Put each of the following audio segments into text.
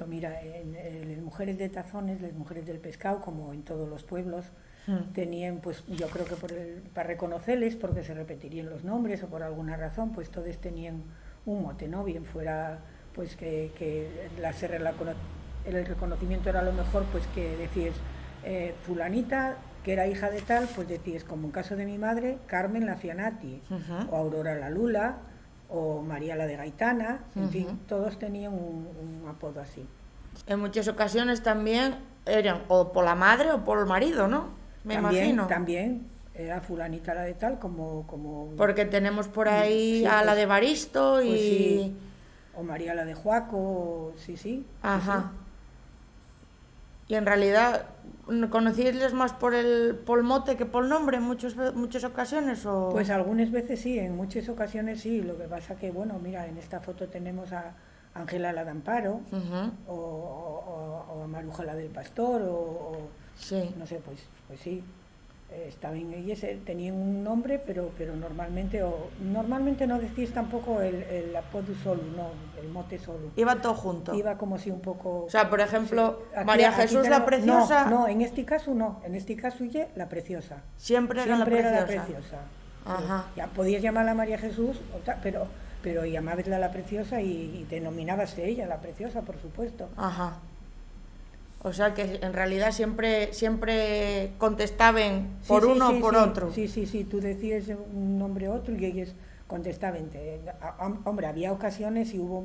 momento. Mira, en las mujeres de Tazones, las mujeres del pescado, como en todos los pueblos, tenían, pues yo creo que para reconocerles, porque se repetirían los nombres o por alguna razón, pues todos tenían un mote, ¿no? Bien fuera, pues que el reconocimiento era a lo mejor, pues que decías, fulanita, que era hija de tal, pues decías, como en caso de mi madre, Carmen la Cianati, o Aurora la Lula, o María la de Gaitana, en fin, todos tenían un apodo así. En muchas ocasiones también eran o por la madre o por el marido, ¿no? Me imagino. También era fulanita la de tal, como Porque tenemos por ahí sí, a la pues, de Evaristo y... pues sí, o María la de Juaco, sí, sí. Ajá. Y en realidad, ¿conocíais más por el mote que por el nombre en muchas ocasiones? ¿O? Pues algunas veces sí, en muchas ocasiones sí. Lo que pasa que, bueno, mira, en esta foto tenemos a Ángela la de Amparo, o a Maruja la del Pastor, Sí. no sé, pues sí. Estaban ellas, tenían un nombre, pero normalmente no decís tampoco el apodo solo, no, el mote solo. Iba todo junto. Iba como si un poco... O sea, por ejemplo, sí. María Jesús la Preciosa... No, en este caso no, en este caso ya la Preciosa. Siempre era la Preciosa. Ajá. Sí. Ya podías llamarla María Jesús, pero llamabasla la Preciosa y denominabas ella la Preciosa, por supuesto. Ajá. O sea que en realidad siempre contestaban por uno o por otro. Sí, tú decías un nombre u otro y ellos contestaban. Hombre, había ocasiones y hubo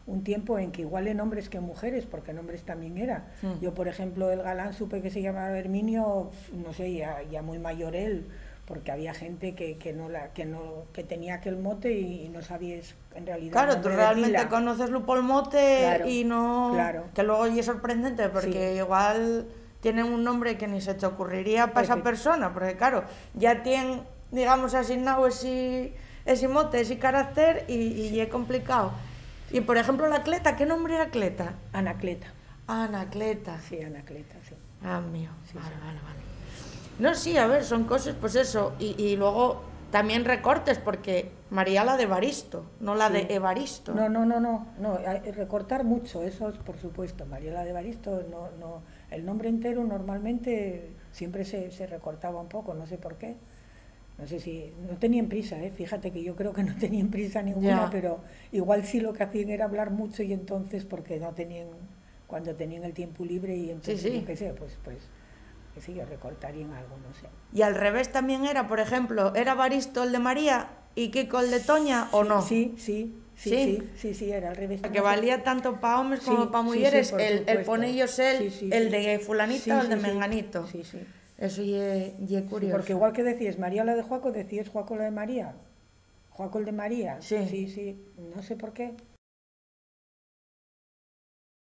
un tiempo en que igual en hombres que en mujeres, porque en hombres también era. Yo, por ejemplo, el galán supe que se llamaba Herminio, no sé, ya muy mayor él, porque había gente que tenía aquel mote y no sabías en realidad. Claro, tú realmente conoceslo por el mote, claro, y no... Claro. Que luego es sorprendente porque igual tienen un nombre que ni se te ocurriría para esa persona, porque claro, ya tienen, digamos, asignado ese mote, ese carácter y es complicado. Y por ejemplo la Cleta, ¿qué nombre era Cleta? Anacleta. Anacleta. Sí, Anacleta, sí. Ah, mío. Vale. No, sí, a ver, son cosas, pues eso. Y luego también recortes, porque María la de Evaristo, no la de Evaristo. No, recortar mucho, eso es por supuesto. María la de Evaristo, no, el nombre entero normalmente siempre se recortaba un poco, no sé por qué. No sé si, no tenían prisa, fíjate que yo creo que no tenían prisa ninguna, pero igual sí lo que hacían era hablar mucho y entonces, porque no tenían, cuando tenían el tiempo libre y entonces, yo qué sé, pues que sí, recortarían algo, no sé. Y al revés también era, por ejemplo, ¿era Evaristo el de María y Kiko el de Toña o no? Sí, era al revés. Que valía tanto para hombres como para mujeres, el ponellos el de fulanita o el de menganito. Sí. Eso es curioso. Porque igual que decías María la de Juaco, decías Juaco la de María. Juaco el de María. Sí. No sé por qué.